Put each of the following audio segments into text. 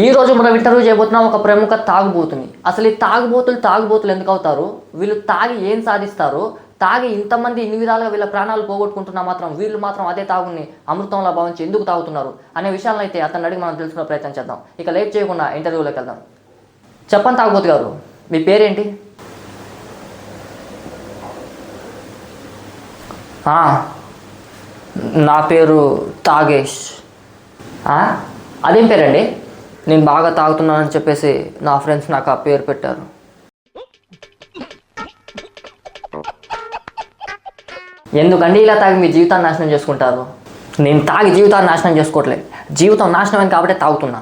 ఈ రోజు మనం ఇంటర్వ్యూ చేయబోతున్నాం ఒక ప్రముఖ తాగుబోతుని. అసలు ఈ తాగుబోతులు ఎందుకు అవుతారు, వీళ్ళు తాగి ఏం సాధిస్తారు, తాగి ఇంతమంది ఇన్ని విధాలుగా వీళ్ళ ప్రాణాలు పోగొట్టుకుంటున్నా మాత్రం వీళ్ళు మాత్రం అదే తాగుని అమృతంలా భావించి ఎందుకు తాగుతున్నారు అనే విషయాలను అయితే అతన్ని అడిగి మనం తెలుసుకునే ప్రయత్నం చేద్దాం. ఇక లేట్ చేయకుండా ఇంటర్వ్యూలోకి వెళ్దాం. చెప్పండి తాగుబోతు గారు, మీ పేరేంటి? నా పేరు తాగేష్. అదేం పేరండి? నేను బాగా తాగుతున్నానని చెప్పేసి నా ఫ్రెండ్స్ నాకు ఆ పేరు పెట్టారు. ఎందుకండి ఇలా తాగి మీ జీవితాన్ని నాశనం చేసుకుంటారు? నేను తాగి జీవితాన్ని నాశనం చేసుకోవట్లేదు, జీవితం నాశనమైంది కాబట్టి తాగుతున్నా.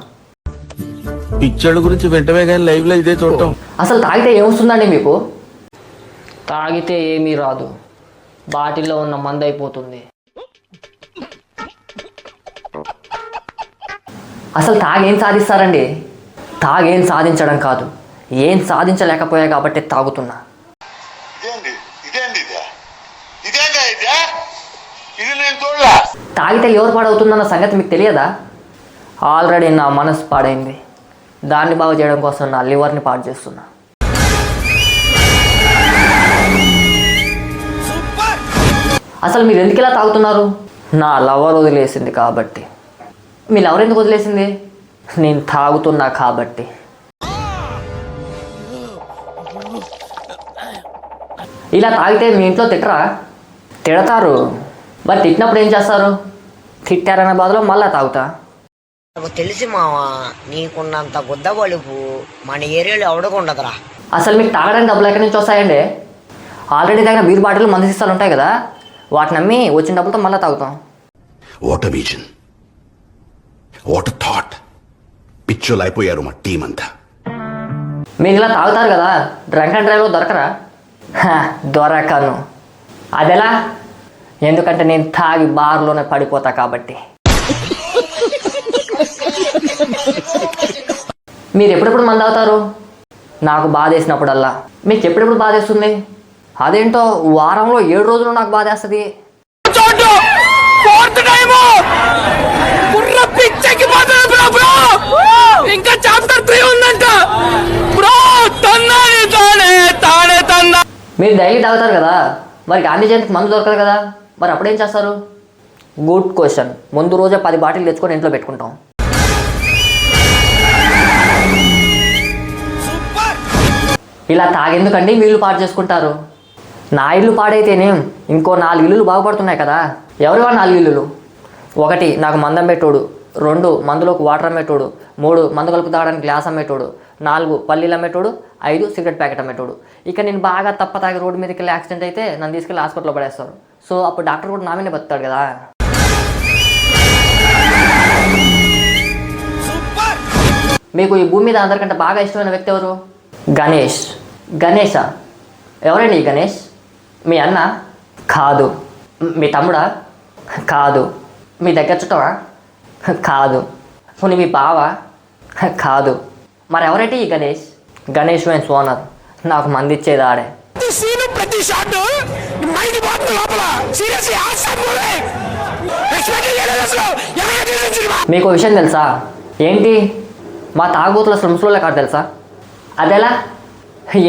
పిక్చర్ల గురించి వెంటనే కానీ లైవ్లో ఇదే చూడటం. అసలు తాగితే ఏమొస్తుందండి మీకు? తాగితే ఏమీ రాదు, బాటిల్లో ఉన్న మందు అయిపోతుంది. అసలు తాగేం సాధిస్తారండి? తాగేం సాధించడం కాదు, ఏం సాధించలేకపోయా కాబట్టి తాగుతున్నా. తాగితే ఎవరు పాడవుతుందన్న సంగతి మీకు తెలియదా? ఆల్రెడీ నా మనసు పాడైంది, దాన్ని బాగు చేయడం కోసం నా లివర్ని పాడు చేస్తున్నా. అసలు మీరు ఎందుకు ఇలా తాగుతున్నారు? నా లవర్ వదిలేసింది కాబట్టి. మీ లవర్ ఎందుకు వదిలేసింది? నేను తాగుతున్నా కాబట్టి. ఇలా తాగితే మీ ఇంట్లో తిట్టరా? తిడతారు. మరి తిట్టినప్పుడు ఏం చేస్తారు? తిట్టారనే బాధలో మళ్ళా తాగుతా. నాకు తెలిసి మావా, నీకున్నంత గుద్ద బలుపు మన ఏరియాలో ఎవడకుండదురా. అసలు మీకు తాగడానికి డబ్బులు ఎక్కడి నుంచి వస్తాయండి? ఆల్రెడీ దగ్గర బీర్ బాటిల్ మందు సీసాలు ఉంటాయి కదా, వాటిని అమ్మి వచ్చిన డబ్బులతో మళ్ళీ తాగుతాం. What vision, what thought. పిచ్చోలు అయిపోయారు మా టీం అంతా. మీరు ఇలా తాగుతారు కదా, డ్రంక్ అండ్ డ్రైవ్లో దొరకరా? దొరకను. అదెలా? ఎందుకంటే నేను తాగి బార్లోనే పడిపోతా కాబట్టి. మీరు ఎప్పుడెప్పుడు మందు తాగుతారు? నాకు బాధ వేసినప్పుడల్లా. మీకు ఎప్పుడెప్పుడు బాధ వేస్తుంది? అదేంటో వారంలో 7 రోజులు నాకు బాధ వేస్తుంది. మీరు డైలీ తాగుతారు కదా, మరి గాంధీ జయంతికి మందు దొరకదు కదా, మరి అప్పుడేం చేస్తారు? Good question. ముందు రోజే 10 బాటిల్ తెచ్చుకొని ఇంట్లో పెట్టుకుంటాం. ఇలా తాగెందుకండి మీ ఇల్లు పాడు చేసుకుంటారు? నా ఇల్లు పాడైతేనేం ఇంకో 4 ఇల్లులు బాగుపడుతున్నాయి కదా. ఎవరివా 4 ఇల్లులు? 1 నాకు మందు అమ్మేటోడు, 2 మందులోకి వాటర్ అమ్మేటోడు, 3 మందు కలుపు తాగడానికి గ్లాస్ అమ్మేటోడు, 4 పల్లీలు అమ్మేటోడు, 5 సిగరెట్ ప్యాకెట్ అమ్మేటోడు. ఇక నేను బాగా తాగి రోడ్డు మీదకి వెళ్ళి యాక్సిడెంట్ అయితే నన్ను తీసుకెళ్ళి హాస్పిటల్లో పడేస్తారు. సో అప్పుడు డాక్టర్ కూడా నా మీదే బతుకుతాడు కదా. మీకు ఈ భూమి మీద అందరికంటే బాగా ఇష్టమైన వ్యక్తి ఎవరు? గణేష్. గణేషా? ఎవరండి ఈ గణేష్? మీ అన్న? కాదు. మీ తమ్ముడా? కాదు. మీ దగ్గర చుట్టవా? కాదు. పోనీ మీ బావా? కాదు. మరి ఎవరంటే ఈ గణేష్? Ganesh wines owner. నాకు మంది ఇచ్చేది ఆడే. మీకు విషయం తెలుసా? ఏంటి? మా తాగుబోతులు అసలు ముసలోళ్ళే కాదు తెలుసా? అదెలా?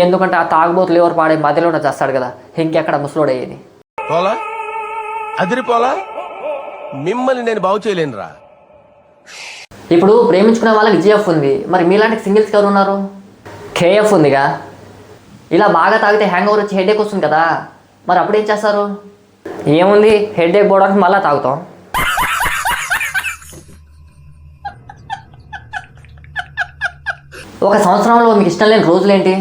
ఎందుకంటే ఆ తాగుబోతులు ఎవరు పాడే మధ్యలోనే చేస్తాడు కదా, ఇంకెక్కడ ముసలోడయ్యేది. అదిరిపోలా, మిమ్మల్ని నేను బాగు చేయలేనురా. ఇప్పుడు ప్రేమించుకునే వాళ్ళకి జిఎఫ్ ఉంది, మరి మీలాంటి సింగిల్స్కి ఎవరు ఉన్నారు? కేఎఫ్ ఉందిగా. ఇలా బాగా తాగితే హ్యాంగ్ ఓవర్ వచ్చి హెడేక్ వస్తుంది కదా, మరి అప్పుడు ఏం చేస్తారు? ఏముంది, హెడేక్ పోవడానికి మళ్ళీ తాగుతాం. ఒక సంవత్సరంలో మీకు ఇష్టం లేని రోజులేంటి?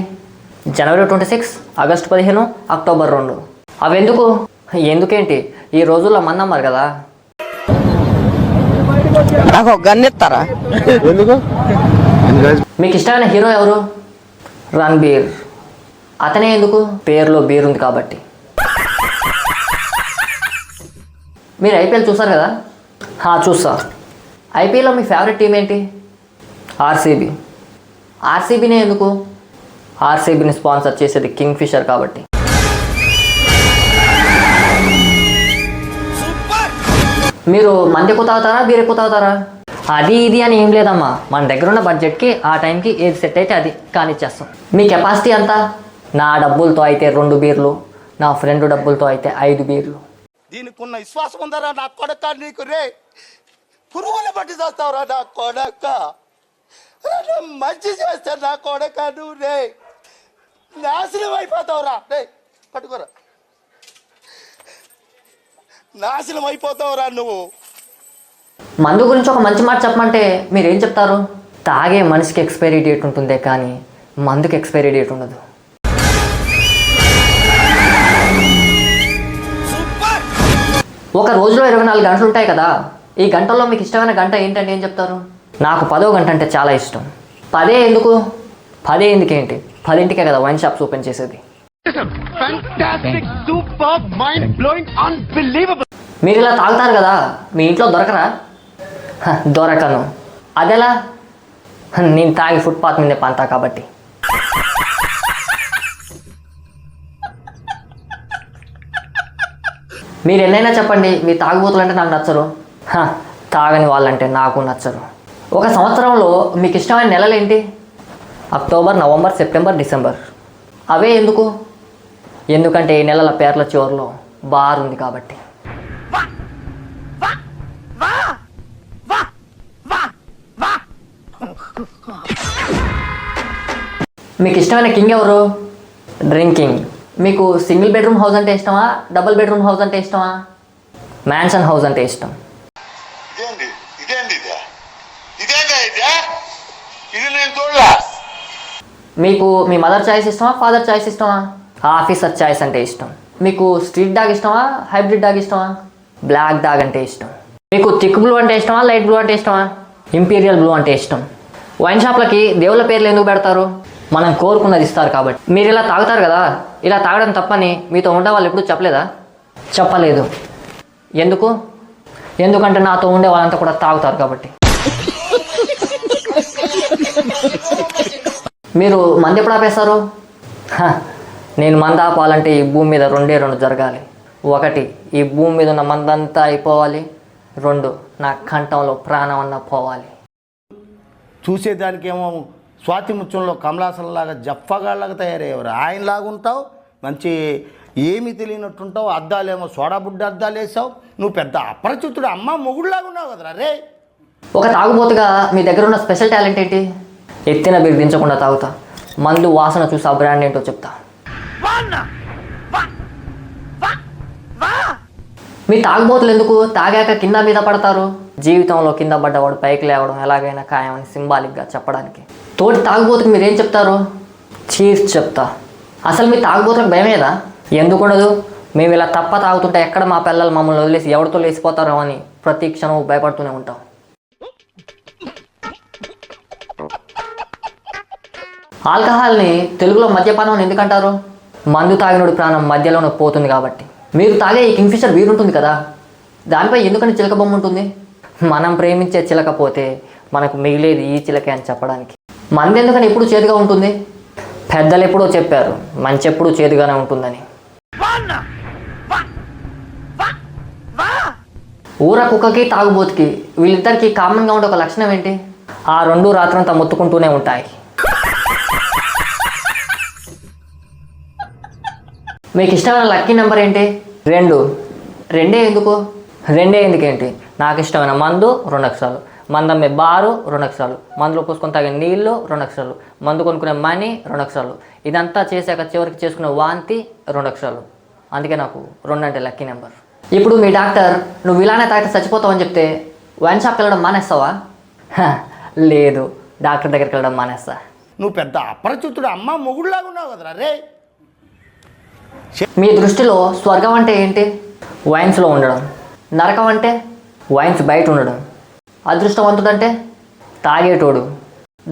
జనవరి 26, ఆగస్టు 15, అక్టోబర్ 2. అవి ఎందుకు? ఎందుకేంటి? ఈ రోజుల్లో మంది అమ్మారు కదా. నాకు గన్నిస్తారా? మీకు ఇష్టమైన హీరో ఎవరు? రణబీర్. అతనే ఎందుకు? పేరులో బీర్ ఉంది కాబట్టి. మీరు ఐపీఎల్ చూసారు కదా? చూసా. ఐపీఎల్లో మీ ఫేవరెట్ టీం ఏంటి? ఆర్సీబీ. ఆర్సీబీనే ఎందుకు? ఆర్సీబీని స్పాన్సర్ చేసేది కింగ్ ఫిషర్ కాబట్టి. మీరు మంది ఎక్కువ తాగుతారా, బీర్ ఎక్కువ తాగుతారా? అది ఇది అని ఏం లేదమ్మా, మన దగ్గర ఉన్న బడ్జెట్కి ఆ టైంకి ఏది సెట్ అయితే అది కానిచ్చేస్తాం. మీ కెపాసిటీ ఎంత? నా డబ్బులతో అయితే 2 బీర్లు, నా ఫ్రెండ్ డబ్బులతో అయితే 5 బీర్లు. దీనికి ఉన్న విశ్వాసం ఉందరా నా కొడక నీకు రే? పురుగుల బట్టి చేస్తావురా నా కొడక. మంచి చేస్తా నా కొడక నువ్వు రే. నాశనం అయిపోతావురా రే. పట్టుకోరా, నాశనం అయిపోతావురా నువ్వు. మందు గురించి ఒక మంచి మాట చెప్పమంటే మీరేం చెప్తారు? తాగే మనిషికి ఎక్స్పైరీ డేట్ ఉంటుందే కానీ మందుకి ఎక్స్పైరీ డేట్ ఉండదు. ఒక రోజులో 24 గంటలు ఉంటాయి కదా, ఈ గంటల్లో మీకు ఇష్టమైన గంట ఏంటంటే ఏం చెప్తారు? నాకు 10వ గంట అంటే చాలా ఇష్టం. 10 ఎందుకు? 10 ఎందుకేంటి? 10ంటికే కదా వైన్ షాప్స్ ఓపెన్ చేసేది. మీరు ఇలా తాగుతారు కదా, మీ ఇంట్లో దొరకరా? దొరకను. అదెలా? నేను తాగి ఫుట్పాత్ మీదే పంతా కాబట్టి. మీరు ఎన్నైనా చెప్పండి, మీ తాగుబోతులు అంటే నాకు నచ్చరు, తాగని వాళ్ళంటే నాకు నచ్చరు. ఒక సంవత్సరంలో మీకు ఇష్టమైన నెలలు ఏంటి? October, November, September, December. అవే ఎందుకు? ఎందుకంటే ఈ నెలల పేర్ల చివరిలో బార్ ఉంది కాబట్టి. మీకు ఇష్టమైన కింగ్ ఎవరు? డ్రింకింగ్. మీకు సింగిల్ బెడ్రూమ్ హౌస్ అంటే ఇష్టమా, డబుల్ బెడ్రూమ్ హౌస్ అంటే ఇష్టమా, మ్యాన్షన్ హౌస్ అంటే ఇష్టం? మీకు మీ మదర్ చాయిస్ ఇష్టమా, ఫాదర్ చాయిస్ ఇష్టమా, ఆఫీసర్ చాయిస్ అంటే ఇష్టం? మీకు స్ట్రీట్ డాగ్ ఇష్టమా, హైబ్రిడ్ డాగ్ ఇష్టమా, బ్లాక్ డాగ్ అంటే ఇష్టం? మీకు థిక్ బ్లూ అంటే ఇష్టమా, లైట్ బ్లూ అంటే ఇష్టమా, ఇంపీరియల్ బ్లూ అంటే ఇష్టం? వైన్ షాప్లకి దేవుళ్ళ పేర్లు ఎందుకు పెడతారు? మనం కోరుకున్నది ఇస్తారు కాబట్టి. మీరు ఇలా తాగుతారు కదా, ఇలా తాగడం తప్పని మీతో ఉండే వాళ్ళు ఎప్పుడు చెప్పలేదా? చెప్పలేదు. ఎందుకు? ఎందుకంటే నాతో ఉండే వాళ్ళంతా కూడా తాగుతారు కాబట్టి. మీరు మందు ఎప్పుడు ఆపేస్తారు? నేను మందు ఆపాలంటే ఈ భూమి మీద 2 జరగాలి. 1, ఈ భూమి మీద ఉన్న మందంతా అయిపోవాలి. 2, నా కంఠంలో ప్రాణం అన్న పోవాలి. చూసేదానికేమో స్వాతి ముత్యంలో కమలాసనలాగా జఫ్ఫగాళ్ళగా తయారయ్యేవారు. ఆయనలాగా ఉంటావు, మంచి ఏమీ తెలియనట్టుంటావు. అద్దాలేమో సోడా బుడ్డ అద్దాలు వేసావు. నువ్వు పెద్ద అపరిచితుడు అమ్మ మొగుడులాగా ఉన్నావు కదరా రే. ఒక తాగుబోతుగా మీ దగ్గర ఉన్న స్పెషల్ టాలెంట్ ఏంటి? ఎత్తిన బీరు దించకుండా తాగుతా, మందు వాసన చూసి ఆ బ్రాండ్ ఏంటో చెప్తా. మీ తాగుబోతులు ఎందుకు తాగాక కింద మీద పడతారు? జీవితంలో కింద పడ్డవాడు పైకి లేవడం ఎలాగైనా ఖాయమని సింబాలిక్గా చెప్పడానికి. తోటి తాగుబోతుకి మీరేం చెప్తారు? చీర్స్ చెప్తా. అసలు మీ తాగుబోతులకు భయమేదా? ఎందుకుండదు? మేము ఇలా తప్ప తాగుతుంటే ఎక్కడ మా పిల్లలు మమ్మల్ని వదిలేసి ఎవరితో లేచిపోతారో అని ప్రతి క్షణం భయపడుతూనే ఉంటాం. ఆల్కహాల్ని తెలుగులో మద్యపానం అని ఎందుకంటారు? మందు తాగినోడి ప్రాణం మధ్యలోనే పోతుంది కాబట్టి. మీరు తాగే ఈ కింగ్ఫిషర్ బీర్ ఉంటుంది కదా, దానిపై ఎందుకని చిలక బొమ్మ ఉంటుంది? మనం ప్రేమించే చిలక పోతే మనకు మిగిలేది ఈ చిలకే అని చెప్పడానికి. మంది ఎందుకని ఎప్పుడు చేదుగా ఉంటుంది? పెద్దలు ఎప్పుడో చెప్పారు మంచి ఎప్పుడు చేదుగానే ఉంటుందని. ఊర కుక్కకి తాగుబోతుకి వీళ్ళిద్దరికి కామన్గా ఉండే ఒక లక్షణం ఏంటి? ఆ 2 రాత్రంతా మొత్తుకుంటూనే ఉంటాయి. మీకు ఇష్టమైన లక్కీ నెంబర్ ఏంటి? 2. 2 ఎందుకు? 2 ఎందుకేంటి? నాకు ఇష్టమైన మందు 2 అక్షరాలు, మందమ్మే బారు 2 అక్షరాలు, మందులో పోసుకొని తాగే నీళ్ళు 2 అక్షరాలు, మందు కొనుక్కునే మనీ 2 అక్షరాలు, ఇదంతా చేశాక చివరికి చేసుకునే వాంతి 2 అక్షరాలు. అందుకే నాకు 2 అంటే లక్కీ నెంబర్. ఇప్పుడు మీ డాక్టర్ నువ్వు ఇలానే తాగితే చచ్చిపోతావు అని చెప్తే వైన్ షాప్కి వెళ్ళడం మానేస్తావా? లేదు, డాక్టర్ దగ్గరికి వెళ్ళడం మానేస్తా. నువ్వు పెద్ద అపరిచితుడు అమ్మ మొగుడులాగా ఉన్నావు కదరా రే. మీ దృష్టిలో స్వర్గం అంటే ఏంటి? వైన్స్లో ఉండడం. నరకం అంటే వైన్స్ బయట ఉండడం. అదృష్టవంతుడంటే తాగేటోడు.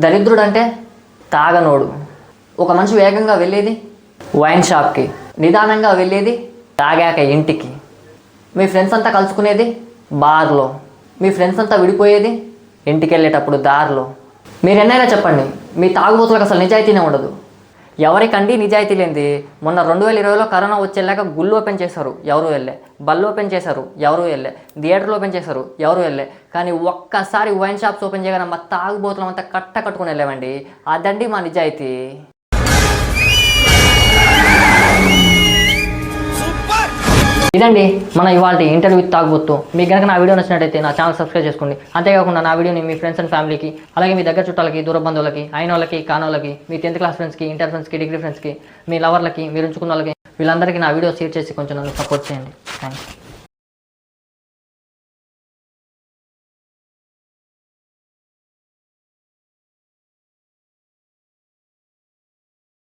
దరిద్రుడంటే తాగనోడు. ఒక మనిషి వేగంగా వెళ్ళేది వైన్ షాప్కి, నిదానంగా వెళ్ళేది తాగాక ఇంటికి. మీ ఫ్రెండ్స్ అంతా కలుసుకునేది బార్లో. మీ ఫ్రెండ్స్ అంతా విడిపోయేది ఇంటికి వెళ్ళేటప్పుడు దారిలో. మీరు ఎన్నైనా చెప్పండి, మీ తాగుబోతులకు అసలు నిజాయితీనే ఉండదు. ఎవరికండి నిజాయితీ లేనిది? మొన్న 2020లో కరోనా వచ్చేలాక గుళ్ళు ఓపెన్ చేశారు, ఎవరు వెళ్ళే. బళ్ళు ఓపెన్ చేశారు, ఎవరు వెళ్ళే. థియేటర్లు ఓపెన్ చేశారు, ఎవరు వెళ్ళే. కానీ ఒక్కసారి వైన్ షాప్స్ ఓపెన్ చేయగానే మా తాగుబోతులం అంతా కట్టుకుని వెళ్ళామండి. అదండి మా నిజాయితీ. ఇదండి మన ఇవాళ ఇంటర్వ్యూ విత్ తాగుబోతు. మీకు కనుక నా వీడియో నచ్చినట్టయితే నా ఛానల్ సబ్స్క్రైబ్ చేసుకోండి. అంతేకాకుండా నా వీడియోని మీ ఫ్రెండ్స్ అండ్ ఫ్యామిలీకి, అలాగే మీ దగ్గర చుట్టాలకి, దూర బంధువులకి, అయిన వాళ్ళకి, కానోళ్ళకి, మీ 10th క్లాస్ ఫ్రెండ్స్కి, ఇంటర్ ఫ్రెండ్స్కి, డిగ్రీ ఫ్రెండ్స్కి, మీ లవర్లకి, మీరు ఉంచుకున్న వాళ్ళకి, వీళ్ళందరికీ నా వీడియో షేర్ చేసి కొంచెం నన్ను సపోర్ట్ చేయండి. థ్యాంక్స్.